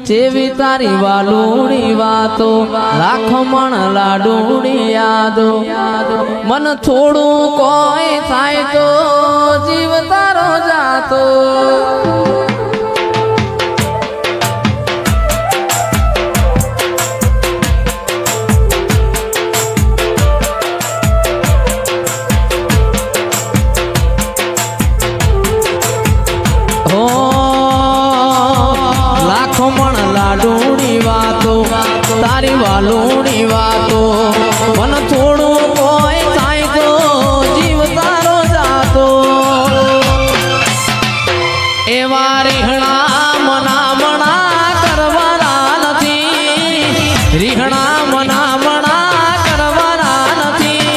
જેવી તારી વાલુડી વાતો રાખમણ લાડુડી યાદો મન થોડું કોઈ થાય તો જીવ તારો જાતો લાડુની વાતો તારી વાલુની વાતો મન થોડું કોઈ થાય તો જીવ તારો જાતો એવા રીહણા મનામણા કરવાના નથી રીહણા મનામણા કરવાના નથી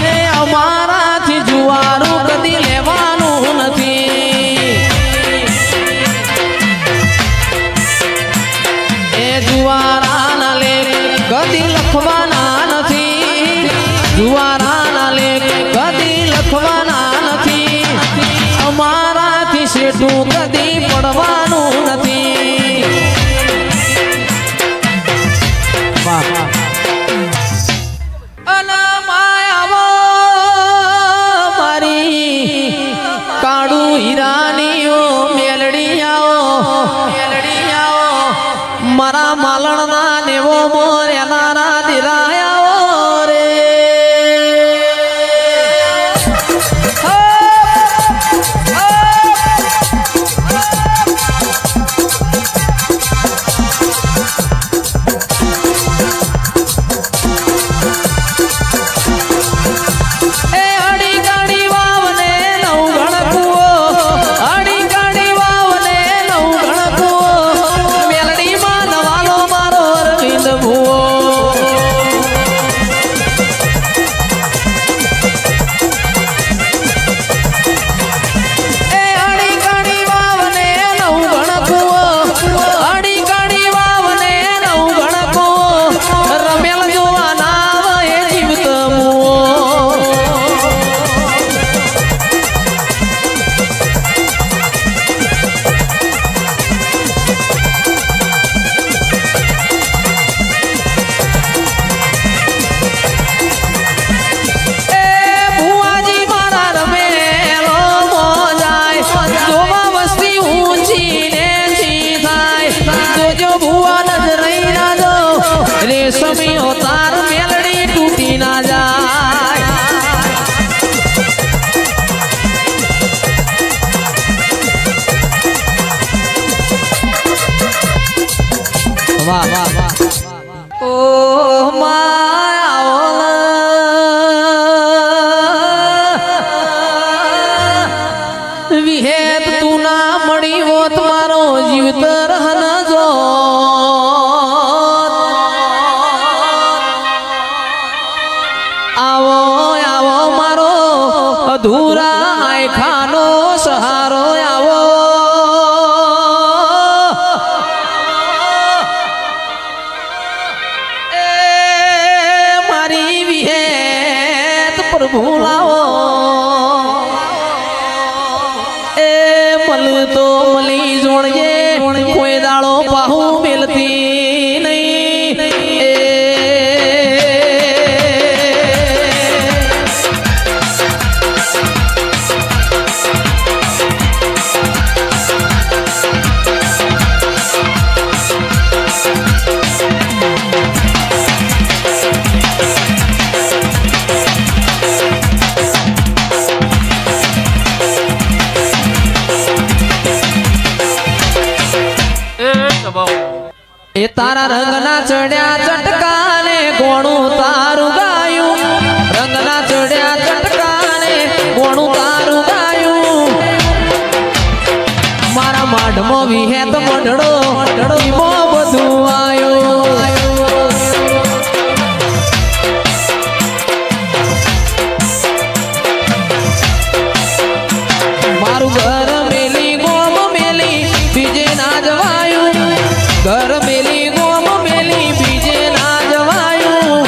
એ અમારાથી જુવારું કદી લેવાનું નથી જુવારાના લેખ કદી લખવાના નથી જુવારાના લેખ કદી લખવાના નથી અમારાથી શેઠું કદી પડવાનું નથી મારી કાળું હીરાનીઓ મેલડીયાઓ મારા માલણના નેવો મોર્યાના દિરાયા રે એ અડી ગાડી વાવને નવ ગણકુઓ અડી ગાડી વાવને નવ ગણકુઓ મેલડી રેશમી તાર મેલડી તૂટી ના જાય વાહ વાહ વાહ ઓ માયા વિહેત તું ના મળી હોત મારો જીવતર હન જો આવો આવો મારો અધૂરા ખાનો સહારો આવો એ મારી વિહેત પ્રભુ લાવો એ મળતો મળી જોણજે કોઈ દાડો પાહુ મેલતી નહીં એ તારા રંગના ચડ્યા ચટકાને ગોણું તારું ગાયું રંગના ચડ્યા ચટકાને ગોણું તારું ગાયું મારા માઢમાં વિહેત મઢડો ઈમો બધું આયો મારું ઘર મેલી ગોમ મેલી બીજે ના જવાયું ઘર મેલી ગોમ મેલી બીજે ના જવાયું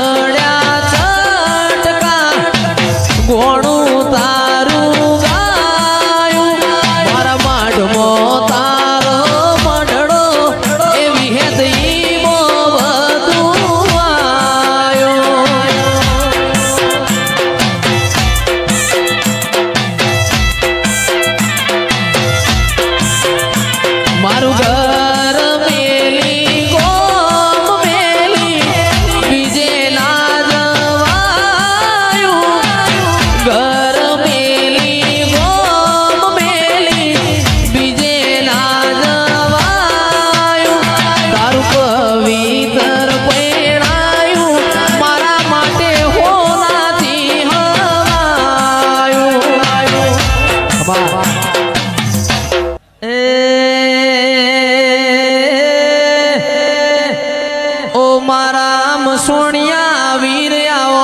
ચડ્યા ચટકા ગોણું તારું ગાયું મારા માઢમો તારો મઢડો એ વિહેત ઈમો વધુ આયો મારું ઘર મેલી ગોમ મેલી બીજે ના જવાયું ઘર મેલી ગોમ મેલી બીજે ના જવાયું તારું પવિત્ર પૈણાયું મારા માટે હોનાથી હવાયું ઓ મારા મસોણિયા વીર આવો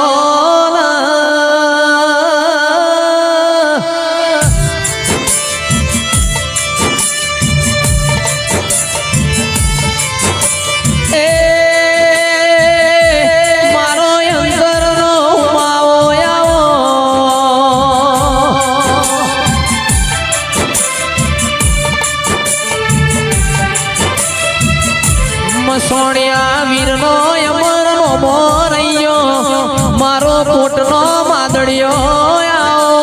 એ મારો અંતરનો માવો આવો મસોણિયા વીરનો અમરનો મોરૈયો મારો કોટનો માદડિયો આવો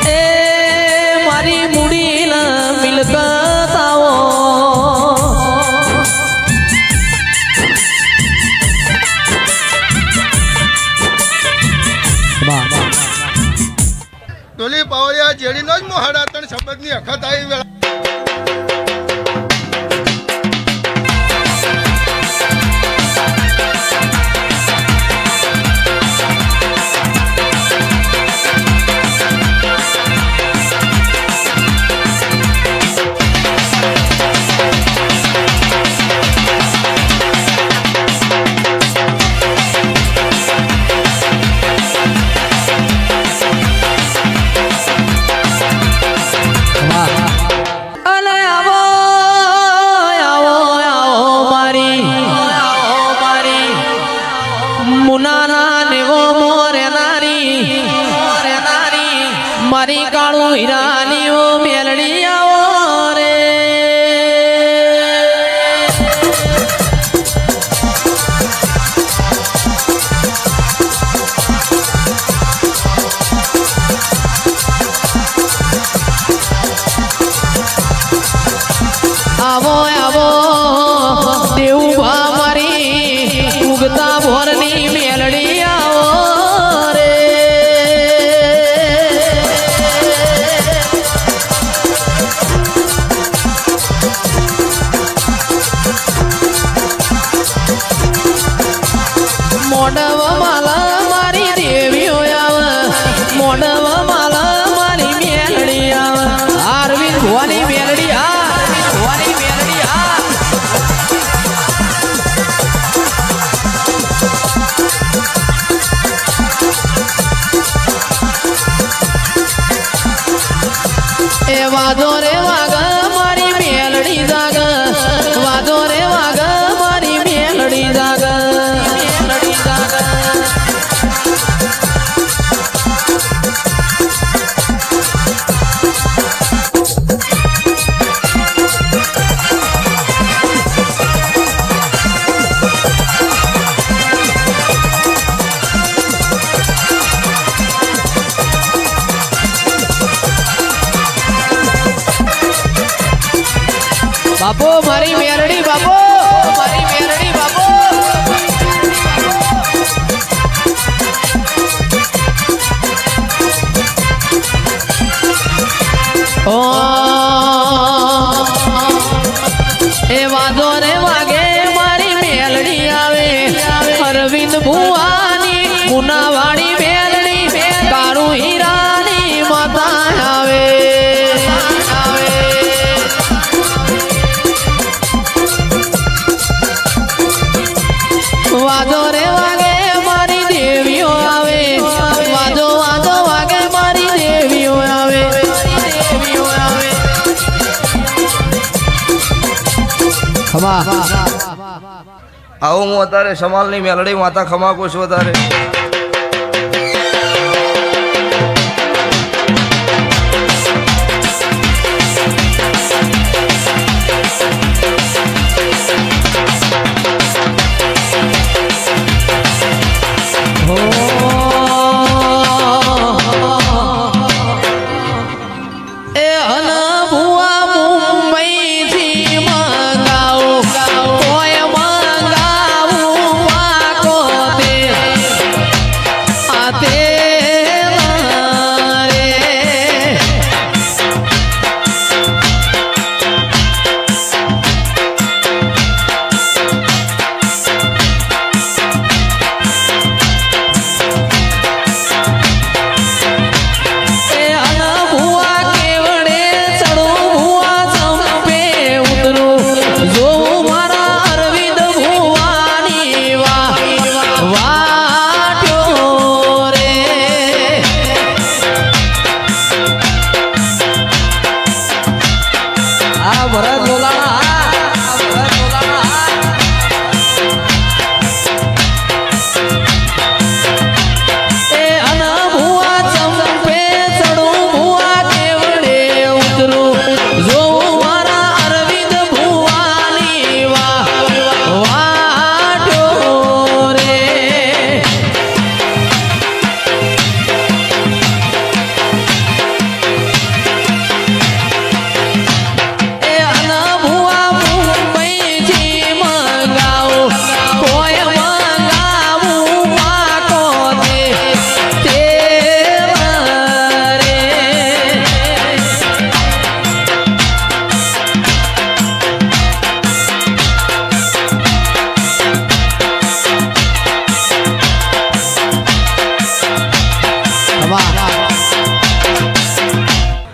એ મારી મૂડી ન મિલકત આવો ટોલી પાવરિયા જેડીનો જ મોહાડા ત્રણ શબ્દની અખત આવી વેળા અને આવો આવો આવો મારી મુનાના નેવો મોરે નારી મારી કાળું હીરાની ઓ મેલડી આવો રે આવો આવો દેવું મારી ઉગતા ભોરની મેલડી આવો રે મોડવ માલા મારી દેવીઓ આવે મોડવ માલા મારી મેલડી આવે આરવી ભવાની મેલડી ભવાની મેલડી એ વાદો રે વાગ મારી મેલડી જાગ વાદો રે વાગ મારી મેલડી જાગ મેલડી જાગ બાપો મારી મેરડી બાપો મારી મેરડી બાપો ઓ એ વાદો રે વાગે મારી મેલડી આવે અરવિંદ ભુવાની મુનાવાડી મેલડી કાળું હીરાની માતા આવે વાદો રે વાગે મારી દેવીઓ આવે વાદો વાદો વાગે મારી દેવીઓ આવે દેવીઓ આવે ખમા આવું હું અત્યારે સમાલની મેલડી માતા ખમા કું છું અત્યારે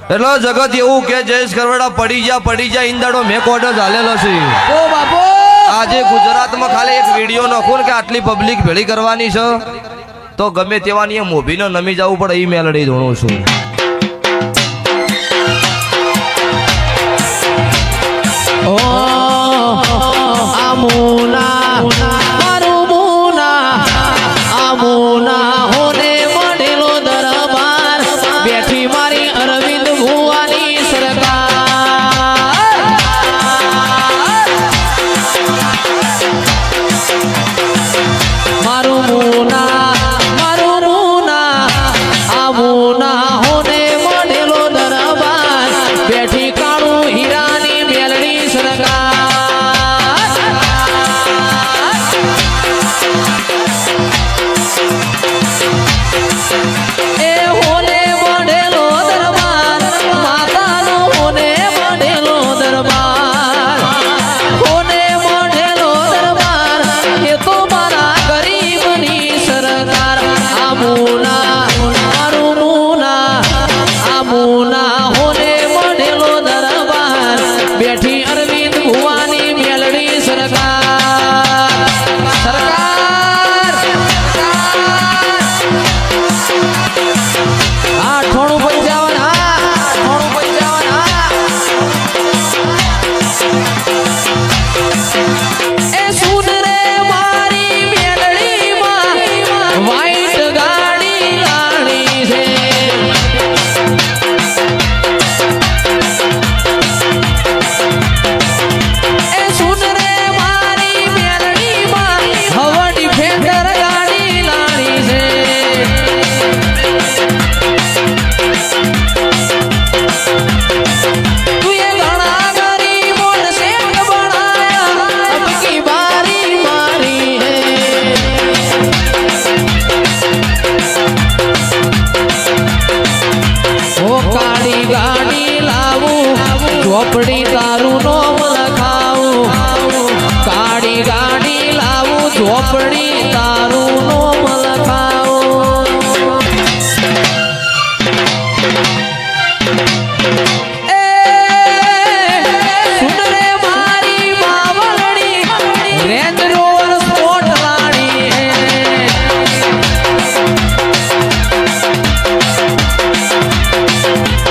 એટલે જગત એવું કે જયેશ ખરવડા પડી જા ઈંદાડો મેં કોર્ડર ચાલેલો છે ઓ બાપો આજે ગુજરાતમાં ખાલી એક વિડીયો નાખો ને કે આટલી પબ્લિક ભેળી કરવાની છે તો ગમે તેવાની મોભીને નમી જવું પડે એ મેલડી ધોણું છું ઓ આમુના મારું મુના આમુના હોને મળેલો દરબાર બેઠી મારી અરવિંદ ભુવાની સરકાર મારું મુના આમુના હોને મળેલો દરબાર બેઠી કાળું હીરાની મેલડી સરકાર એ હોને મળેલો દરબાર માતાનો હોને મળેલો દરબાર હોને મળેલો દરબાર એ તો મારા ગરીબની સરકાર આમુના મારું આમુના હોને મળેલો દરબાર બેઠી અરવિંદ ભુવાની મેલડી સરકાર આ 9855 એ સુન રે મારી મેલડીમાં વાઈટ ગાડી લાણી છે એ સુન રે મારી મેલડીમાં હવા ડિફેન્ડર ગાડી લાણી છે તું એ ઘણા ગરીબોને શેઠ બનાયા અબ કી બારી મારી હે ઓ કાળી ગાડી લાવું ઝોપડી તારું નોમ લખાવું કાળી ગાડી લાવું ઝોપડી તારું નોમ લખાવું એ સુન રે મારી બાવળડી રેન્જ રોવર સ્પોર્ટ લાડી હે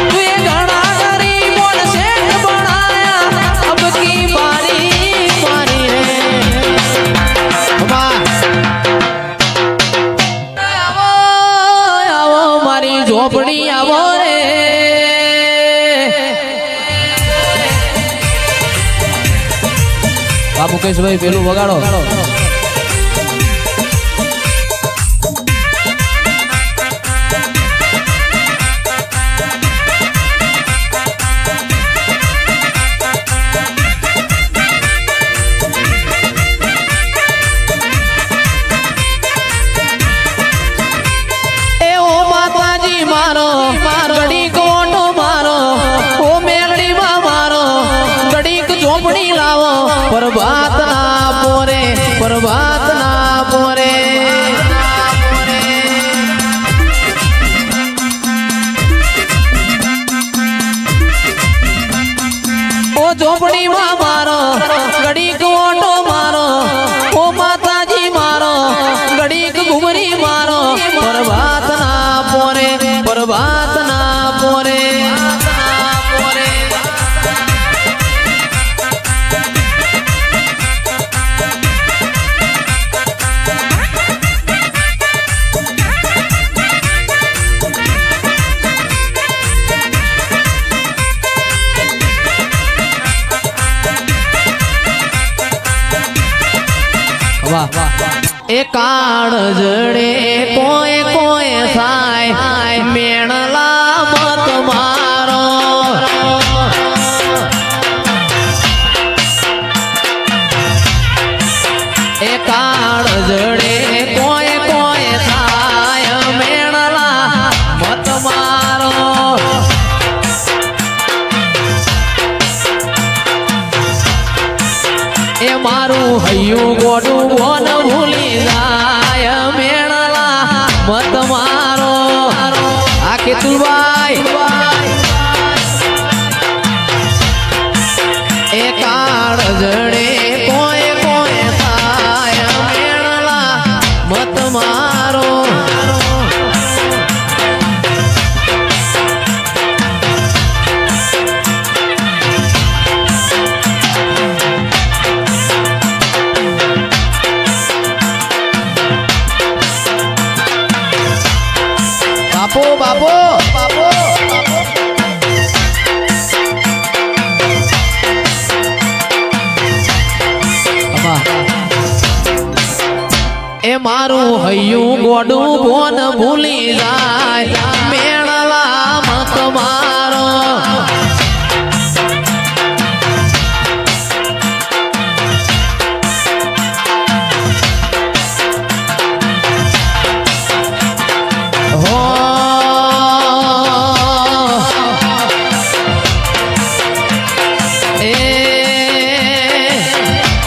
તું એ ઘણા ગરીબોને શેઠ બનાયા અબ કી બારી મુકેશભાઈ પેલું વગાડો. એ ઓ માતાજી મારો ઘડીક ઓટો મારો, ઓ મેલડીમાં મારો ઘડીક ઝોપડી લાવો, પ્રભાત ના પોરે, પ્રભાત ના પોરે. ઓ ઝોપડીમાં મારો ઘડીક ઓટો મારો, ઓ માતાજી મારો ઘડીક ઘુમરી મારો, પ્રભાત ના પોરે, પ્રભાત ના પોરે. એ કાળ જડે કોઈ કોઈ થાય, મેણલા મત મારો. એ કાળ જડે કોઈ કોઈ થાય, મેણલા મત મારો. એ મારું હૈયું ગોડું બોન ભૂલી જાય, મેણલા મત મારો. આ કેતુલભાઈ એ કાળ જડે કોઈ કોઈ થાય, મેણલા મત મારો. બાપો બાપો બાપો એ મારું હૈયું ગોડું બોન ભૂલી જાય, મેળલા મત મારો.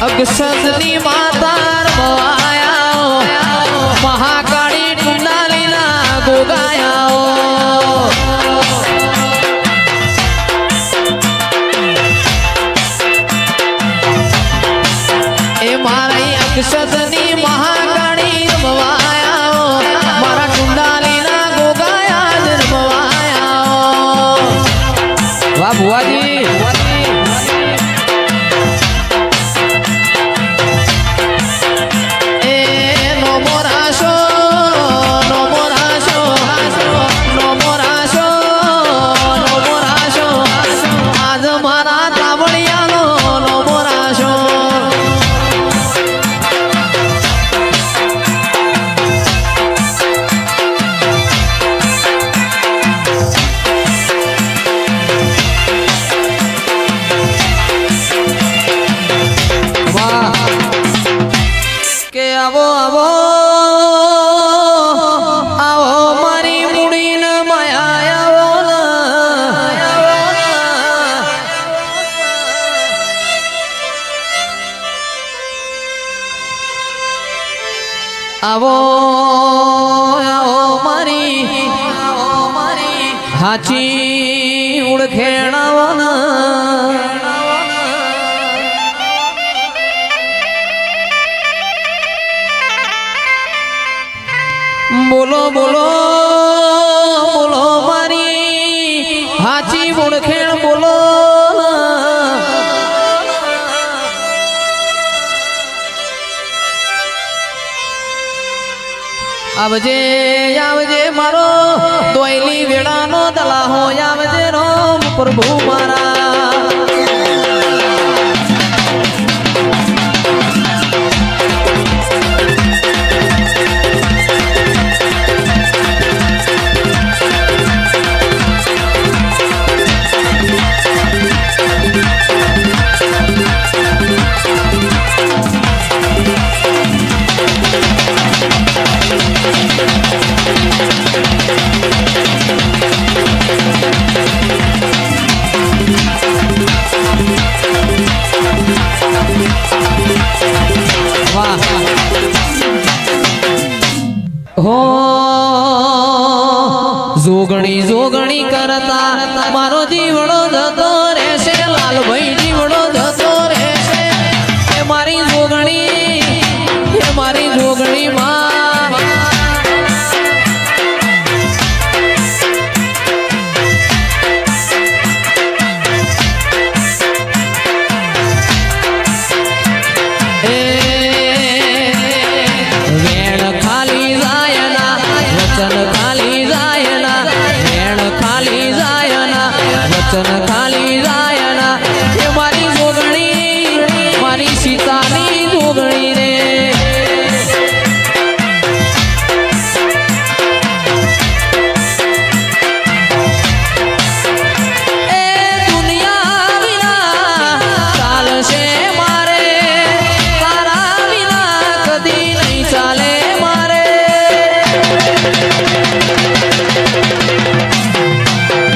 અક્ષસની માતા રમવાયા, મહાકાળી કુંડાલીના ગોગાયા. એ મારી અક્ષસની મહાકાળી રમવાયા, મારા કુંડાલીના ગોગાયા જ રમવાયા. વાહ ભુવાજી. આવો આવો આવો મારી મુડીને માયા આવો આવો મારી હાચી ઉળખેણાવાના. બોલો બોલો બોલો મારી હાચી ઓળખેણ બોલો. આવજે આવજે મારો દોયલી વેળાનો દલાહો, આવજે રોમ પ્રભુ મારા. જોગણી જોગણી કરતા મારો જીવડો જતો રહેશે લાલભાઈ જીવડો જતો રહેશે એ મારી જોગણી માં વેણ ખાલી જાય ના વચન ખાલી જાય ના વેણ ખાલી જાય ના વચન ખાલી જાય ના એ મારી જોગણી મારી સીતાની જોગણી રે એ દુનિયા વિના ચાલશે મારે તારા વિના કદી નહીં ચાલે મારે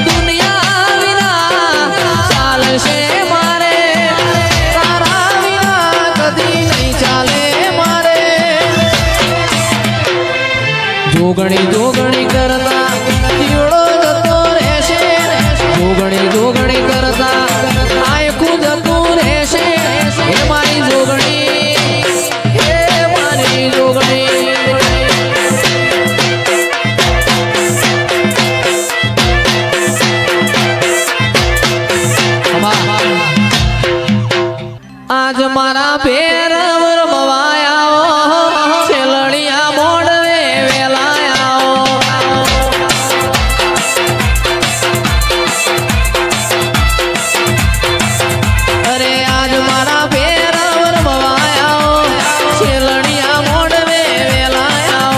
દુનિયા વિના ચાલશે મારે તારા વિના કદી નહીં ચાલે મારે જોગણી જોગણી કરતા જીવડો જતો રહેશે જોગણી જોગણી કરતા આયખું જતું રહેશે એ મારી જોગણી એ મારી જોગણી આજ મારા ભેરવર મવાયા છેલડિયા મોડવે વેલાયા અરે આજ મારા ભેરવર મવાયા છેલડિયા મોડવે વેલાયા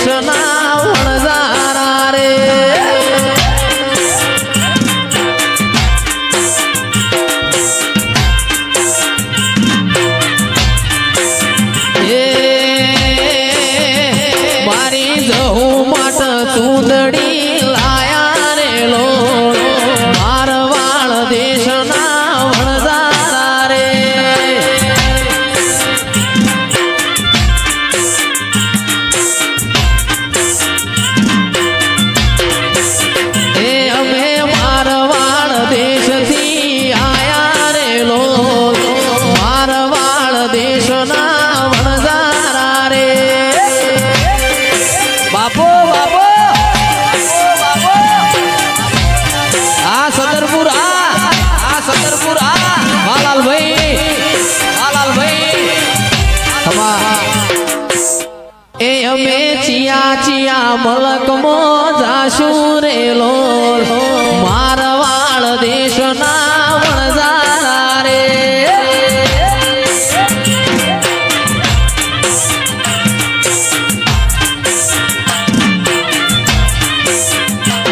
દેશના વણઝારા રે મારી જહુ માટ ચૂંદડી લાયા રે લો મારવાડ દેશના વણઝારા રે એ અમે મારવાડ દેશથી આયા રે લો મારવાડ દેશના વણઝારા રે બાપો બાપો આ સદરપુર આ સદરપુર વાલાલભાઈ એ અમે ચિયા મલકમો જાશું રે લો મારવાડ દેશના વણઝારા રે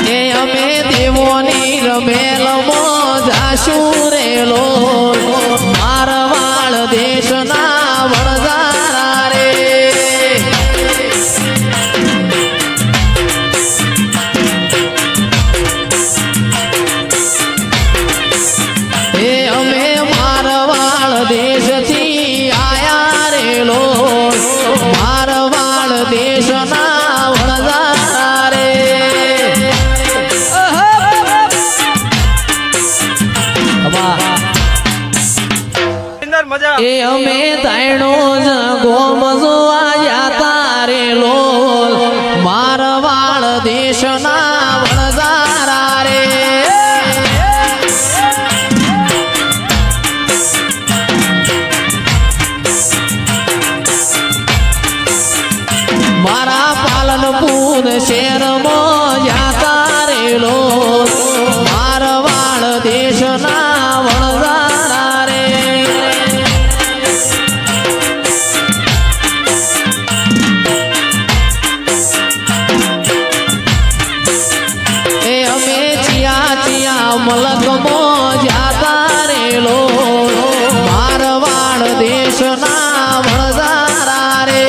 એ અમે દેવોની રમેલમો જાશું રે લો મારવાડ દેશના વણઝારા રે એ અમે મારવાડ દેશથી આયા રે લો મારવાડ દેશના વણઝારા રે મજા એ અમે તાયણો જ ગોમ જોવા જાતા રે લો મારવાડ દેશના વણઝારા રે મારા પાલનપુર શહેરમાં જાતા રે લો મારવાડ દેશના વણઝારા રે એ અમે ચિયા મલકમો જાતા રે લો મારવાડ દેશના વણઝારા રે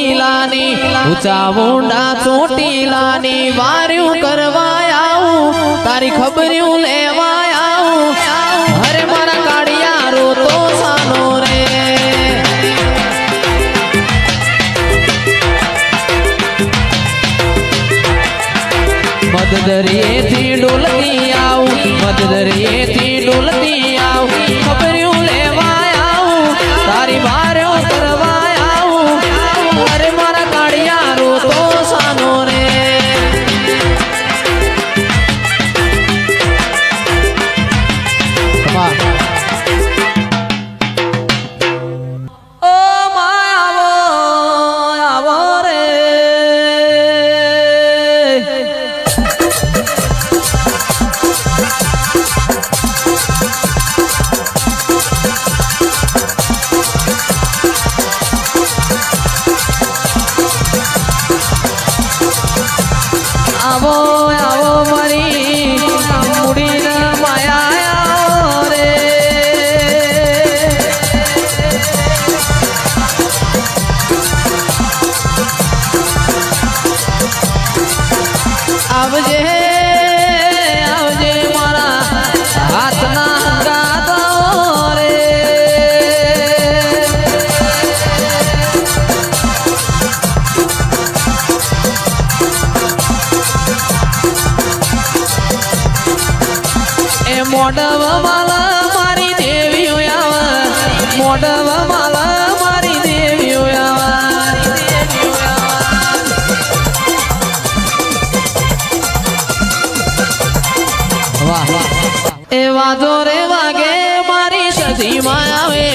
ઊંચા ઊંડા ચોટીલાની વાર્યું કરવા આવું તારી ખબર્યું લેવા આવું હરે મારા કાળિયા રો તો સાનો રે મદદરીએથી ડોલતી આવું મદદરીએથી ડોલતી આવું ખબર્યું લેવા આવું તારી વાર્યો કરવા આવું અરે મારા કાળિયા રો તો સાનો રે ઓ માં આવો રે આવો આવો મારી મુડીને માયા આવો રે આવજે આવજે મારા હાથના ગાતો રે એ મોડવ માલા મારી દેવીઓ આવે મોડવ માલા મારી દેવીઓ વાહ એ વાજો રે વાગે મારી સજીમાં આવે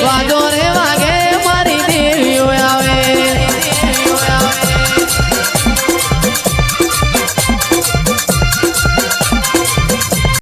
વાજો રે